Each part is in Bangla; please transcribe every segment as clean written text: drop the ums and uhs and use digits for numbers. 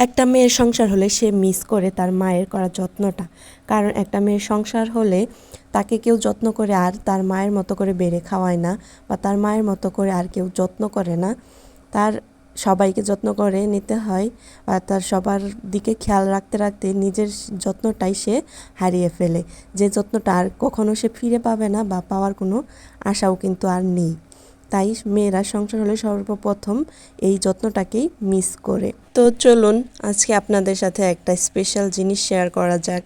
একটা মেয়ের সংসার হলে সে মিস করে তার মায়ের করা যত্নটা। কারণ একটা মেয়ের সংসার হলে তাকে কেউ যত্ন করে আর তার মায়ের মতো করে বেড়ে খাওয়ায় না, বা তার মায়ের মতো করে আর কেউ যত্ন করে না। তার সবাইকে যত্ন করে নিতে হয়, আর তার সবার দিকে খেয়াল রাখতে রাখতে নিজের যত্নটাই সে হারিয়ে ফেলে, যে যত্নটা আর কখনো সে ফিরে পাবে না বা পাওয়ার কোনো আশাও কিন্তু আর নেই। তাই মেয়েরা সংসার হলে সর্বপ্রথম এই যত্নটাকেই মিস করে। তো চলুন আজকে আপনাদের সাথে একটা স্পেশাল জিনিস শেয়ার করা যাক।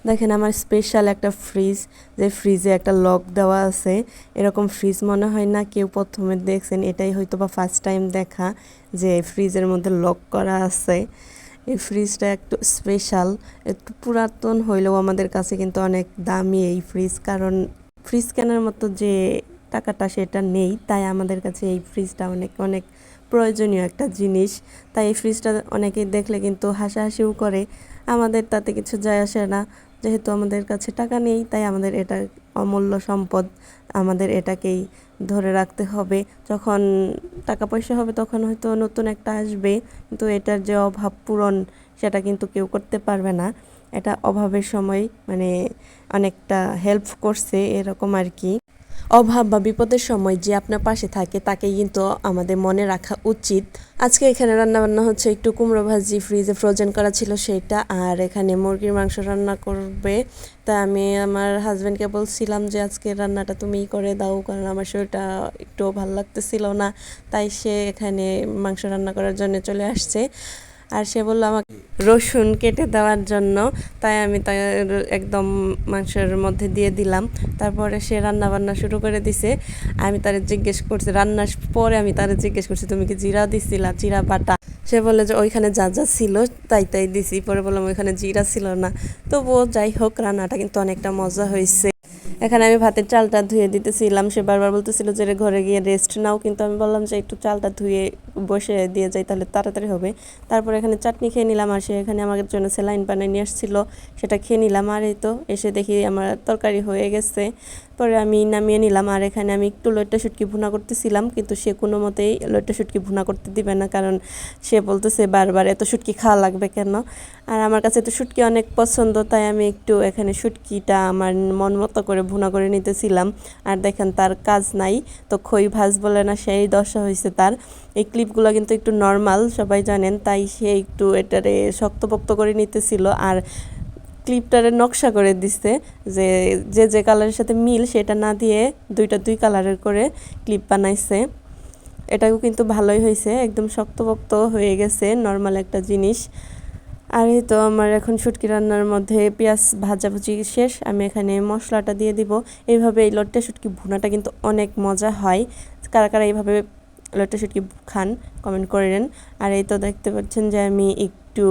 দেখেন আমার স্পেশাল একটা ফ্রিজ, যে ফ্রিজে একটা লক দেওয়া আছে। এরকম ফ্রিজ মনে হয় না কেউ প্রথমে দেখছেন, এটাই হয়তো বা ফার্স্ট টাইম দেখা যে ফ্রিজের মধ্যে লক করা আছে। এই ফ্রিজটা একটু স্পেশাল, একটু পুরাতন হইলেও আমাদের কাছে কিন্তু অনেক দামি এই ফ্রিজ। কারণ ফ্রিজ কেনার মতো যে টাকাটা সেটা নেই, তাই আমাদের কাছে এই ফ্রিজটা অনেক অনেক প্রয়োজনীয় একটা জিনিস। তাই এই ফ্রিজটা অনেকেই দেখলে কিন্তু হাসাহাসিও করে। আমাদের তাতে কিছু যায় আসে না, যেহেতু আমাদের কাছে টাকা নেই তাই আমাদের এটা অমূল্য সম্পদ, আমাদের এটাকেই ধরে রাখতে হবে। যখন টাকা পয়সা হবে তখন হয়তো নতুন একটা আসবে, কিন্তু এটার যে অভাব পূরণ সেটা কিন্তু কেউ করতে পারবে না। এটা অভাবের সময় মানে অনেকটা হেল্প করছে এরকম আর কি। অভাব বা বিপদের সময় যে আপনার পাশে থাকে তাকে কিন্তু আমাদের মনে রাখা উচিত। আজকে এখানে রান্নাবান্না হচ্ছে একটু কুমড়ো ভাজি ফ্রিজে ফ্রোজেন করা ছিল সেটা, আর এখানে মুরগির মাংস রান্না করবে। তা আমি আমার হাজব্যান্ডকে বলছিলাম যে আজকে রান্নাটা তুমিই করে দাও, কারণ আমার শরীরটা একটু ভালো লাগতেছিল না। তাই সে এখানে মাংস রান্না করার জন্য চলে আসছে, আর সে বললো আমাকে রসুন কেটে দেওয়ার জন্য। তাই আমি তাই একদম মাংসের মধ্যে দিয়ে দিলাম। তারপরে সে রান্না বান্না শুরু করে দিছে। আমি তারে জিজ্ঞেস করছি, রান্নার পরে আমি তারে জিজ্ঞেস করছি তুমি কি জিরা দিছিলা, জিরা বাটা? সে বলে যে ওইখানে যা যা ছিল তাই তাই দিছি। পরে বললাম ওইখানে জিরা ছিল না। তবুও যাই হোক, রান্নাটা কিন্তু অনেকটা মজা হয়েছে। এখানে আমি ভাতের চালটা ধুয়ে দিতেছিলাম, সে বারবার বলতেছিল যে ঘরে গিয়ে রেস্ট নাও, কিন্তু আমি বললাম যে একটু চালটা ধুয়ে বসে দিয়ে যাই তাহলে তাড়াতাড়ি হবে। তারপর এখানে চাটনি খেয়ে নিলাম, আর সে এখানে আমার জন্য স্যালাইন বানিয়ে নিয়ে আসছিল, সেটা খেয়ে নিলাম। আর এই তো এসে দেখি আমার তরকারি হয়ে গেছে, পরে আমি নামিয়ে নিলাম। আর এখানে আমি একটু লইট্টা শুটকি ভুনা করতেছিলাম, কিন্তু সে কোনো মতেই লইট্টা শুটকি ভুনা করতে দিবে না, কারণ সে বলতেছে বারবার এত শুটকি খাওয়া লাগবে কেন। আর আমার কাছে তো শুটকি অনেক পছন্দ, তাই আমি একটু এখানে শুটকিটা আমার মন মতো করে ভুনা করে নিতেছিলাম। আর দেখেন তার কাজ নাই তো খই ভাজ বলে না, সেই দশা হয়েছে তার। এই ক্লিপগুলো কিন্তু একটু নর্মাল সবাই জানেন, তাই সে একটু এটারে শক্তপোক্ত করে নিতেছিল, আর ক্লিপটারে নকশা করে দিচ্ছে যে যে যে কালারের সাথে মিল সেটা না দিয়ে দুইটা দুই কালারের করে ক্লিপ বানাইছে। এটাও কিন্তু ভালোই হয়েছে, একদম শক্তপোক্ত হয়ে গেছে নর্মাল একটা জিনিস। আর এই তো আমার এখন শুটকি রান্নার মধ্যে পেঁয়াজ ভাজাভুজি শেষ, আমি এখানে মশলাটা দিয়ে দিব। এইভাবে এই লট্টা শুটকি ভুনাটা কিন্তু অনেক মজা হয়। কারা কারা এইভাবে লট্টা শুটকি খান কমেন্ট করেন। আর এই তো দেখতে পাচ্ছেন যে আমি একটু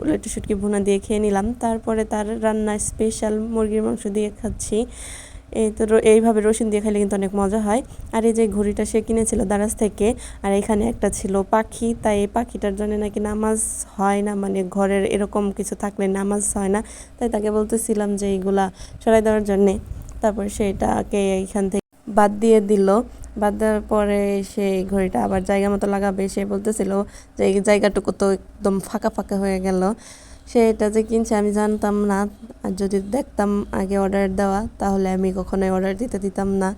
লট্টা শুটকি ভুনা দিয়ে খেয়ে নিলাম, তারপরে তার রান্না স্পেশাল মুরগির মাংস দিয়ে খাচ্ছি। এই তো এইভাবে রসুন দিয়ে খেলে কিন্তু অনেক মজা হয়। আর এই যে ঘড়িটা সে কিনেছিল দারাজ থেকে, আর এখানে একটা ছিল পাখি, তাই এই পাখিটার জন্য নাকি নামাজ হয় না, মানে ঘরের এরকম কিছু থাকলে নামাজ হয় না, তাই তাকে বলতেছিলাম যে এইগুলা সরাই দেওয়ার জন্যে। তারপর সেটাকে এইখান থেকে বাদ দিয়ে দিল। বাদ দেওয়ার পরে সেই ঘড়িটা আবার জায়গা মতো লাগাবে, সে বলতেছিল যে এই জায়গাটুকু তো একদম ফাঁকা ফাঁকা হয়ে গেল। সেটা যে কিনছে আমি জানতাম না, আর যদি দেখতাম আগে অর্ডার দেওয়া তাহলে আমি কখনোই অর্ডার দিতাম না।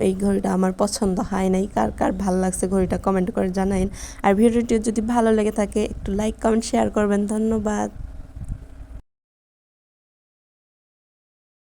এই ঘড়িটা আমার পছন্দ হয় নাই। কার কার ভালো লাগছে ঘড়িটা কমেন্ট করে জানাইন। আর ভিডিওটি যদি ভালো লেগে থাকে একটু লাইক কমেন্ট শেয়ার করবেন। ধন্যবাদ।